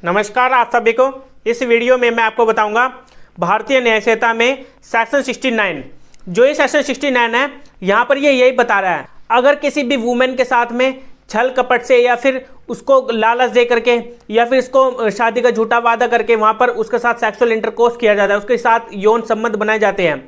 नमस्कार आप सभी को। इस वीडियो में मैं आपको बताऊंगा भारतीय न्याय संहिता में सेक्शन 69। जो ये सेक्शन 69 है, यहाँ पर ये यही बता रहा है, अगर किसी भी वुमेन के साथ में छल कपट से या फिर उसको लालच दे करके या फिर इसको शादी का झूठा वादा करके वहाँ पर उसके साथ सेक्सुअल इंटरकोर्स किया जाता है, उसके साथ यौन संबंध बनाए जाते हैं,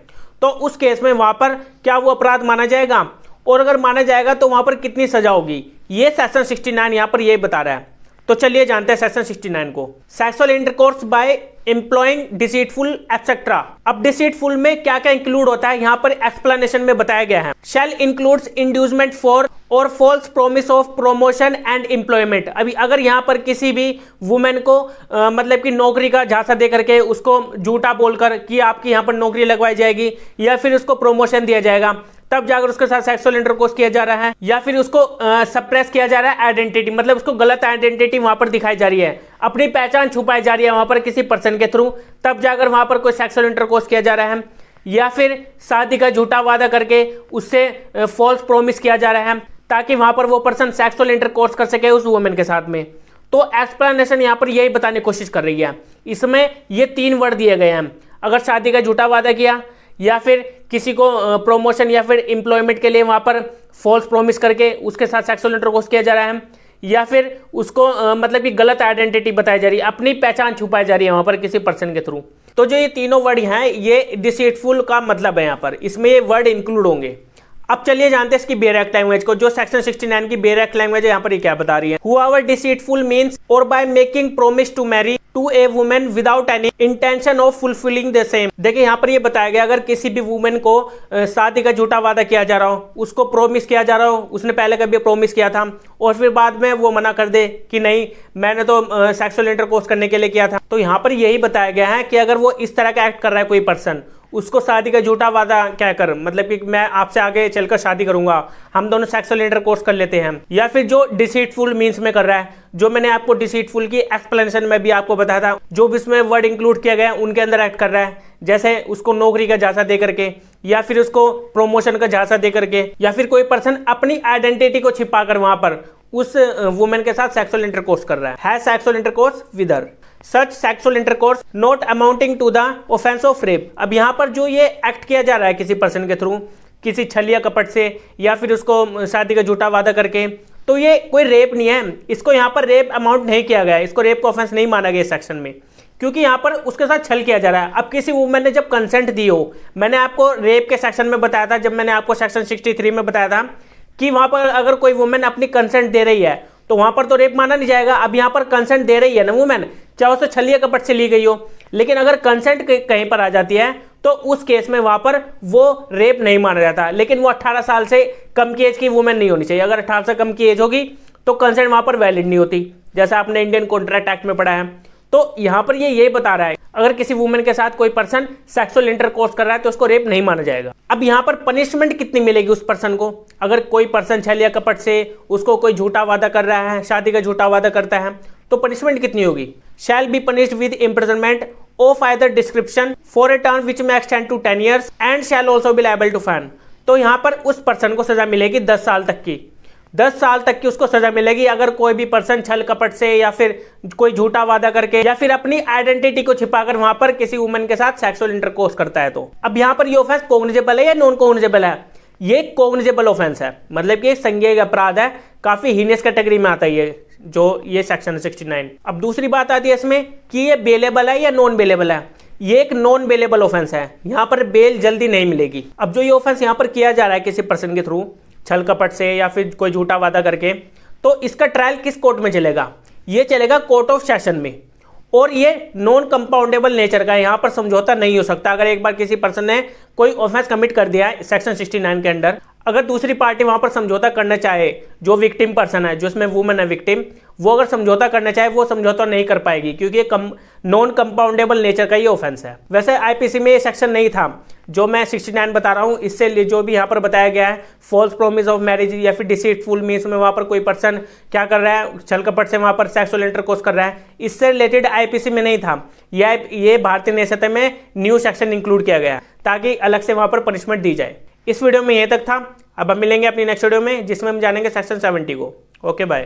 तो उस केस में वहाँ पर क्या वो अपराध माना जाएगा, और अगर माना जाएगा तो वहाँ पर कितनी सजा होगी। ये सेक्शन 69 यहाँ पर यही बता रहा है। तो चलिए जानते हैं सेक्शन 69 को। Sexual intercourse by employing deceitful etcetera. अब डिसीटफुल में क्या क्या इंक्लूड होता है यहाँ पर एक्सप्लेनेशन में बताया गया है। शैल इंक्लूड्स इंड्यूसमेंट फॉर और false promise of promotion and employment. अभी अगर यहाँ पर किसी भी वुमेन को मतलब कि नौकरी का झांसा दे करके उसको झूठा बोलकर कि आपकी यहाँ पर नौकरी लगवाई जाएगी या फिर उसको प्रमोशन दिया जाएगा, तब जाकर उसके साथ सेक्सुअल इंटरकोर्स किया जा रहा है, या फिर उसको सप्रेस किया जा रहा है आइडेंटिटी, मतलब उसको गलत आइडेंटिटी वहां पर दिखाई जा रही है, अपनी पहचान छुपाई जा रही है वहां पर किसी पर्सन के थ्रू, तब जाकर वहां पर कोई सेक्सुअल इंटरकोर्स किया जा रहा है, या फिर शादी का झूठा वादा करके उससे फॉल्स प्रोमिस किया जा रहा है ताकि वहां पर वो पर्सन सेक्सुअल इंटरकोर्स कर सके उस वुमेन के साथ में। तो एक्सप्लेनेशन यहाँ पर यही बताने की कोशिश कर रही है। इसमें ये 3 वर्ड दिए गए हैं, अगर शादी का झूठा वादा किया या फिर किसी को प्रमोशन या फिर एम्प्लॉयमेंट के लिए वहाँ पर फॉल्स प्रॉमिस करके उसके साथ सेक्सुअल इंटरकोर्स किया जा रहा है, या फिर उसको मतलब कि गलत आइडेंटिटी बताई जा रही है, अपनी पहचान छुपाई जा रही है वहाँ पर किसी पर्सन के थ्रू। तो जो ये तीनों वर्ड हैं, ये डिसीटफुल का मतलब है यहाँ पर, इसमें ये वर्ड इंक्लूड होंगे। अब चलिए जानते हैं इसकी बेयर एक्ट लैंग्वेज को। जो सेक्शन 69 की बेयर एक्ट लैंग्वेज है यहाँ पर ये क्या बता रही है। Whoever deceitful means or by making promise to marry to a woman without any intention of fulfilling the same। देखिए यहाँ पर ये बताया गया, अगर किसी भी वुमेन को शादी का झूठा वादा किया जा रहा हो, उसको प्रोमिस किया जा रहा हो, उसने पहले कभी प्रोमिस किया था और फिर बाद में वो मना कर दे कि नहीं मैंने तो सेक्सुअल इंटरकोर्स करने के लिए किया था, तो यहाँ पर यही बताया गया है कि अगर वो इस तरह का एक्ट कर रहा है कोई पर्सन, उसको शादी का झूठा वादा क्या कर, मतलब कि मैं आपसे आगे चलकर शादी करूंगा, हम दोनों सेक्सुअल इंटरकोर्स कर लेते हैं, या फिर जो डिसीटफुल मींस में कर रहा है, जो मैंने आपको डिसीटफुल की एक्सप्लेनेशन में भी आपको बताया था, जो भी इसमें वर्ड इंक्लूड किया गया उनके अंदर एक्ट कर रहा है, जैसे उसको नौकरी का झांसा दे करके या फिर उसको प्रमोशन का झांसा दे करके, या फिर कोई पर्सन अपनी आइडेंटिटी को छिपाकर वहां पर उस वुमेन के साथ सेक्सुअल इंटरकोर्स कर रहा है sexual intercourse with her such sexual intercourse not amounting to the offence of rape. अब यहाँ पर जो ये एक्ट किया जा रहा है किसी पर्सन के थ्रू, किसी छलिया कपट से या फिर उसको शादी का झूठा वादा करके, तो ये कोई रेप नहीं है, इसको यहाँ पर रेप अमाउंट नहीं किया गया, इसको रेप का ऑफेंस नहीं माना गया इस सेक्शन में, क्योंकि यहाँ पर उसके साथ छल किया जा रहा है। अब किसी वुमेन ने जब कंसेंट दी हो, मैंने आपको रेप के सेक्शन में बताया था, जब मैंने आपको सेक्शन 63 में बताया था कि वहां पर अगर कोई वुमेन अपनी कंसेंट दे रही है तो वहां पर तो रेप माना नहीं जाएगा। अब यहाँ पर कंसेंट दे रही है ना वुमेन, चाहे उसे छलिया कपट से ली गई हो, लेकिन अगर कंसेंट कहीं पर आ जाती है तो उस केस में वहां पर वो रेप नहीं माना जाता, लेकिन वो 18 साल से कम की एज की वुमेन नहीं होनी चाहिए। अगर 18 से कम की एज होगी तो कंसेंट वहां पर वैलिड नहीं होती, जैसा आपने इंडियन कॉन्ट्रैक्ट एक्ट में पढ़ा है। तो यहाँ पर ये यही बता रहा है, अगर किसी वुमेन के साथ कोई पर्सन सेक्सुअल इंटरकोर्स कर रहा है तो उसको रेप नहीं माना जाएगा। अब यहाँ पर पनिशमेंट कितनी मिलेगी उस पर्सन को, अगर कोई पर्सन छल या कपट से उसको कोई झूठा वादा कर रहा है, शादी का झूठा वादा करता है, तो पनिशमेंट कितनी होगी। Shall be punished with imprisonment of either description for a term which may extend to 10 years and shall also be liable to fine. तो यहाँ पर उस पर्सन को सजा मिलेगी 10 साल तक की, 10 साल तक की उसको सजा मिलेगी अगर कोई भी पर्सन छल कपट से या फिर कोई झूठा वादा करके या फिर अपनी आइडेंटिटी को छिपाकर वहां पर किसी वुमेन के साथ सेक्सुअल इंटरकोर्स करता है। तो अब यहाँ पर ये ऑफेंस कॉग्निजेबल है या नॉन कॉग्निजेबल है। ये कॉग्निजेबल ऑफेंस है, मतलब कि संज्ञेय अपराध है, काफी हीनियस कैटेगरी में आता है ये सेक्शन 69। अब दूसरी बात आती है इसमें कि ये बेलेबल है या नॉन बेलेबल है। ये एक नॉन बेलेबल ऑफेंस है, यहाँ पर बेल जल्दी नहीं मिलेगी। अब जो ये ऑफेंस यहाँ पर किया जा रहा है किसी पर्सन के थ्रू छल कपट से या फिर कोई झूठा वादा करके, तो इसका ट्रायल किस कोर्ट में चलेगा, ये चलेगा कोर्ट ऑफ सेशन में, और ये नॉन कंपाउंडेबल नेचर का है, यहाँ पर समझौता नहीं हो सकता। अगर एक बार किसी पर्सन ने कोई ऑफेंस कमिट कर दिया है सेक्शन 69 के अंडर, अगर दूसरी पार्टी वहां पर समझौता करना चाहे, जो विक्टिम पर्सन है, जो इसमें वुमेन है विक्टिम, वो अगर समझौता करना चाहे वो समझौता नहीं कर पाएगी, क्योंकि ये नॉन कंपाउंडेबल नेचर का ये ऑफेंस है। वैसे आईपीसी में ये सेक्शन नहीं था जो मैं 69 बता रहा हूँ, इससे जो भी यहाँ पर बताया गया है फॉल्स प्रोमिस ऑफ मैरिज या फिर डिसीटफुल मीन्स में वहां पर कोई पर्सन क्या कर रहा है, छल कपट से वहां पर सेक्सुअल इंटरकोर्स कर रहा है, इससे रिलेटेड आईपीसी में नहीं था। ये भारतीय न्याय संहिता में न्यू सेक्शन इंक्लूड किया गया ताकि अलग से वहां पर पनिशमेंट दी जाए। इस वीडियो में यह तक था, अब हम मिलेंगे अपनी नेक्स्ट वीडियो में जिसमें हम जानेंगे सेक्शन 70 को। Okay bye.